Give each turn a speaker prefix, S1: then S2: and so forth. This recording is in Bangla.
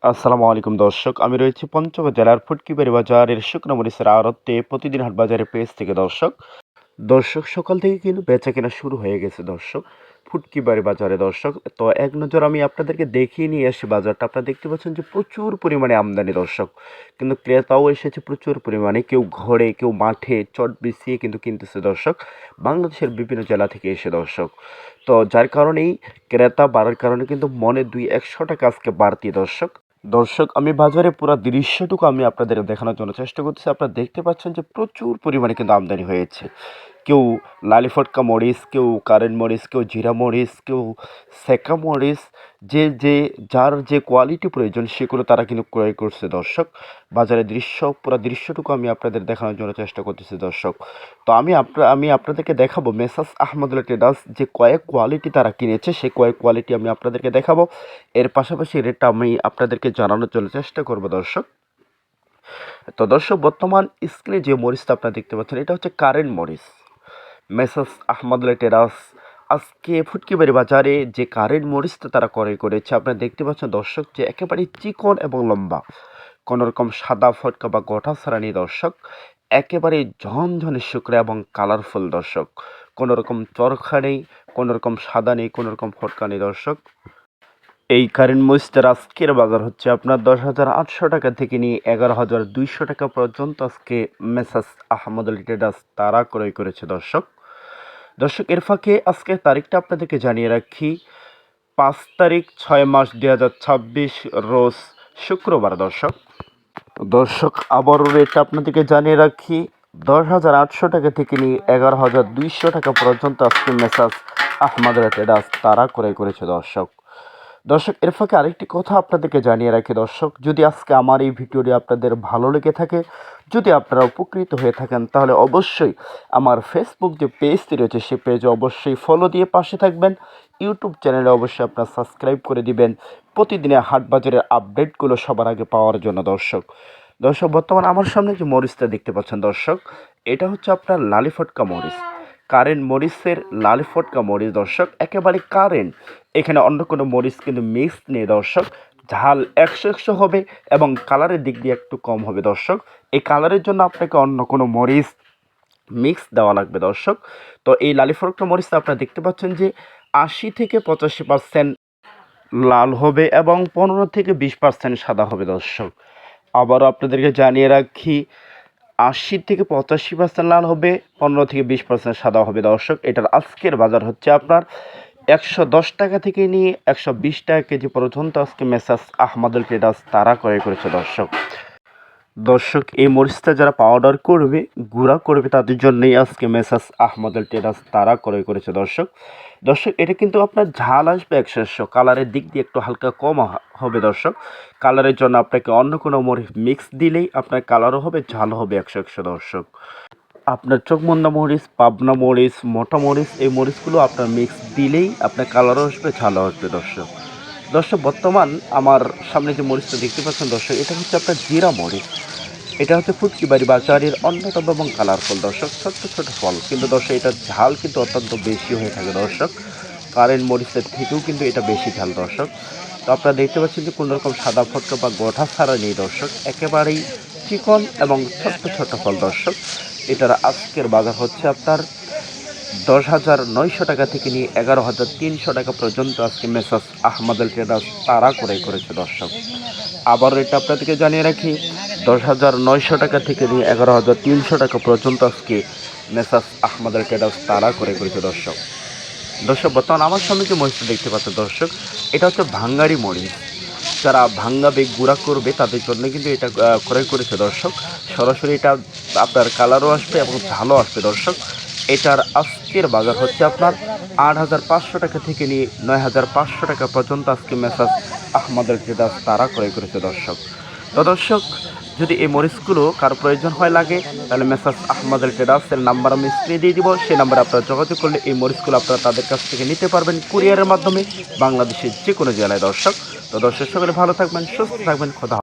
S1: আসসালামু আলাইকুম দর্শক, আমি রয়েছি পঞ্চগড় জেলার ফুটকিবাড়ি বাজারের শুকনো মরিচের আড়তে প্রতিদিন হাট বাজারের পেজ থেকে। দর্শক সকাল থেকে কিন্তু বেচা কেনা শুরু হয়ে গেছে দর্শক, ফুটকিবাড়ি বাজারে দর্শক। তো এক নজর আমি আপনাদেরকে দেখিয়ে নিয়ে আসি বাজারটা। আপনারা দেখতে পাচ্ছেন যে প্রচুর পরিমাণে আমদানি দর্শক, কিন্তু ক্রেতাও এসেছে প্রচুর পরিমাণে। কেউ ঘরে, কেউ মাঠে চট বিছিয়ে কিন্তু কিনতেছে দর্শক, বাংলাদেশের বিভিন্ন জেলা থেকে এসে দর্শক। তো যার কারণেই ক্রেতা বাড়ার কারণে কিন্তু মনে 200-100 টাকা আজকে বাড়তি দর্শক। আমি বাজারে পুরো দৃশ্যটুকু আমি আপনাদের দেখানোর জন্য চেষ্টা করতেছি। আপনারা দেখতে পাচ্ছেন যে প্রচুর পরিমাণে কিন্তু আমদানি হয়েছে। কেউ লালি ফটকা মরিচ, কেউ কারেন্ট মরিচ, কেউ জিরা মরিচ, কেউ সেকা মরিচ, যার যে কোয়ালিটি প্রয়োজন সেগুলো তারা কিন্তু ক্রয় করছে দর্শক। বাজারের পুরো দৃশ্যটুকু আমি আপনাদের দেখানোর জন্য চেষ্টা করতেছি দর্শক। তো আমি আপনাদেরকে দেখাবো মেসার্স আহমদুল্লাহ ট্রেডার্স যে কয়েক কোয়ালিটি তারা কিনেছে, সেই কয়েক কোয়ালিটি আমি আপনাদেরকে দেখাবো। এর পাশাপাশি রেটটা আমি আপনাদেরকে জানানোর জন্য চেষ্টা করব দর্শক। তো দর্শক, বর্তমান স্ক্রিনে যে মরিচটা আপনারা দেখতে পাচ্ছেন এটা হচ্ছে কারেন্ট মরিচ। মেসার্স আহমদুল্লাহ ট্রেডার্স আজকে ফুটকিবাড়ি বাজারে যে কারেন্ট মরিচটা তারা ক্রয় করেছে, আপনারা দেখতে পাচ্ছেন দর্শক যে একেবারে চিকন এবং লম্বা, কোনোরকম সাদা ফটকা বা গোটা ছাড়া নেই দর্শক। একেবারে ঝনঝনে শুকনো এবং কালারফুল দর্শক, কোনোরকম চরখা নেই, কোনোরকম সাদা নেই, কোনোরকম ফটকা নেই দর্শক। এই কারেন্ট মরিচটার আজকের বাজার হচ্ছে আপনার 10,800 টাকা থেকে নিয়ে 11,200 টাকা পর্যন্ত আজকে মেসার্স আহমদুল্লাহ ট্রেডার্স তারা ক্রয় করেছে দর্শক। এর ফাঁকে আজকের তারিখটা আপনাদেরকে জানিয়ে রাখি, 5 তারিখ 6 মাস 2026, রোজ শুক্রবার দর্শক। আবারও রেট আপনাদেরকে জানিয়ে রাখি, 10,800 টাকা থেকে নিয়ে 11,200 টাকা পর্যন্ত আজকে মেসার্স আহমদুল্লাহ ট্রেডার্স তারা ক্রয় করেছে দর্শক। এর ফাঁকে আরেকটি কথা আপনাদেরকে জানিয়ে রাখি দর্শক, যদি আজকে আমার এই ভিডিওটি আপনাদের ভালো লেগে থাকে, যদি আপনারা উপকৃত হয়ে থাকেন, তাহলে অবশ্যই আমার ফেসবুক যে পেজটি রয়েছে সেই পেজে অবশ্যই ফলো দিয়ে পাশে থাকবেন। ইউটিউব চ্যানেলে অবশ্যই আপনারা সাবস্ক্রাইব করে দিবেন প্রতিদিনের হাট বাজারের আপডেটগুলো সবার আগে পাওয়ার জন্য দর্শক। বর্তমান আমার সামনে যে মরিচটা দেখতে পাচ্ছেন দর্শক, এটা হচ্ছে আপনার লালি ফটকা মরিচ, কারেন্ট মরিচের লালি ফটকা মরিচ দর্শক, একেবারে কারেন্ট। এখানে অন্য কোনো মরিচ কিন্তু মিক্স নেই দর্শক। ঝাল 100 হবে এবং কালারের দিক দিয়ে একটু কম হবে দর্শক। এই কালারের জন্য আপনাকে অন্য কোনো মরিচ মিক্স দেওয়া লাগবে দর্শক। তো এই লালি ফটকা মরিচটা আপনারা দেখতে পাচ্ছেন যে 80-85% লাল হবে এবং 15-20% সাদা হবে দর্শক। আবারও আপনাদেরকে জানিয়ে রাখি, 80-85% লাল হবে, 15-20% সাদা হবে দর্শক। এটার আজকের বাজার হচ্ছে আপনার 110 টাকা থেকে নিয়ে 120 টাকা কেজি পর্যন্ত আজকে মেসার্স আহমদুল্লাহ ট্রেডার্স তারা ক্রয় করেছে দর্শক। এই মরিচটা যারা পাউডার করবে, গুঁড়া করবে, তাদের জন্যই আজকে মেসার্স আহমদুল্লাহ ট্রেডার্স তারা ক্রয় করেছে দর্শক। এটা কিন্তু আপনার ঝাল আসবে 100, কালারের দিক দিয়ে একটু হালকা কম হবে দর্শক। কালারের জন্য আপনাকে অন্য কোনো মরিচ মিক্স দিলেই আপনার কালারও হবে, ঝাল হবে 100 দর্শক। আপনার চোখমন্দা মরিচ, পাবনা মরিচ, মোটা মরিচ, এই মরিচগুলো আপনার মিক্স দিলেই আপনার কালারও আসবে, ঝালও আসবে দর্শক। বর্তমান আমার সামনে যে মরিচটা দেখতে পাচ্ছেন দর্শক, এটা হচ্ছে আপনার জিরা মরিচ। এটা হচ্ছে ফুটকিবাড়ি বাজারের অন্যতম এবং কালারফুল দর্শক, ছোট্ট ছোট ফল, কিন্তু দর্শক এটার ঝাল কিন্তু অত্যন্ত বেশি হয়ে থাকে দর্শক। কারেন্ট মরিচের থেকেও কিন্তু এটা বেশি ঝাল দর্শক। তো আপনারা দেখতে পাচ্ছেন যে কোনো রকম সাদা ফটকা বা গোঠা ছাড়া নেই দর্শক, একেবারেই চিকন এবং ছোট্ট ছোট ফল দর্শক। এটার আজকের বাজার হচ্ছে আপনার 10,900 টাকা থেকে নিয়ে 11,300 টাকা পর্যন্ত আজকে মেসার্স আহমদুল্লাহ ট্রেডার্স তারা ক্রয় করেছে দর্শক। আবার এটা আপনাদেরকে জানিয়ে রাখি, 10,900 টাকা থেকে নিয়ে 11,300 টাকা পর্যন্ত আজকে মেসার্স আহমদুল্লাহ ট্রেডার্স তারা ক্রয় করেছে দর্শক। বর্তমান আমার সামনে যে মরিচটা দেখতে পাচ্ছেন দর্শক, এটা হচ্ছে ভাঙ্গারি মরিচ। যারা ভাঙ্গাবে, গুঁড়া করবে, তাদের জন্য কিন্তু এটা ক্রয় করেছে দর্শক। সরাসরি এটা আপনার কালারও আসবে এবং ঝালও আসবে দর্শক। এটার আজকের বাজার হচ্ছে আপনার 8,500 টাকা থেকে নিয়ে 9,500 টাকা পর্যন্ত আজকে মেসার্স আহমদুল্লাহ ট্রেডার্স তারা ক্রয় করেছে দর্শক। যদি এই মরিচগুলো কারো প্রয়োজন হয় লাগে, তাহলে মেসার্স আহমদুল্লাহ ট্রেডার্সের নাম্বার আমি স্ক্রিনে দিয়ে দিব। সেই নাম্বারে আপনারা যোগাযোগ করলে এই মরিচগুলো আপনারা তাদের কাছ থেকে নিতে পারবেন কুরিয়ারের মাধ্যমে, বাংলাদেশের যে কোনো জেলায় দর্শক। তো দর্শক, সকলে ভালো থাকবেন, সুস্থ থাকবেন, খোদা।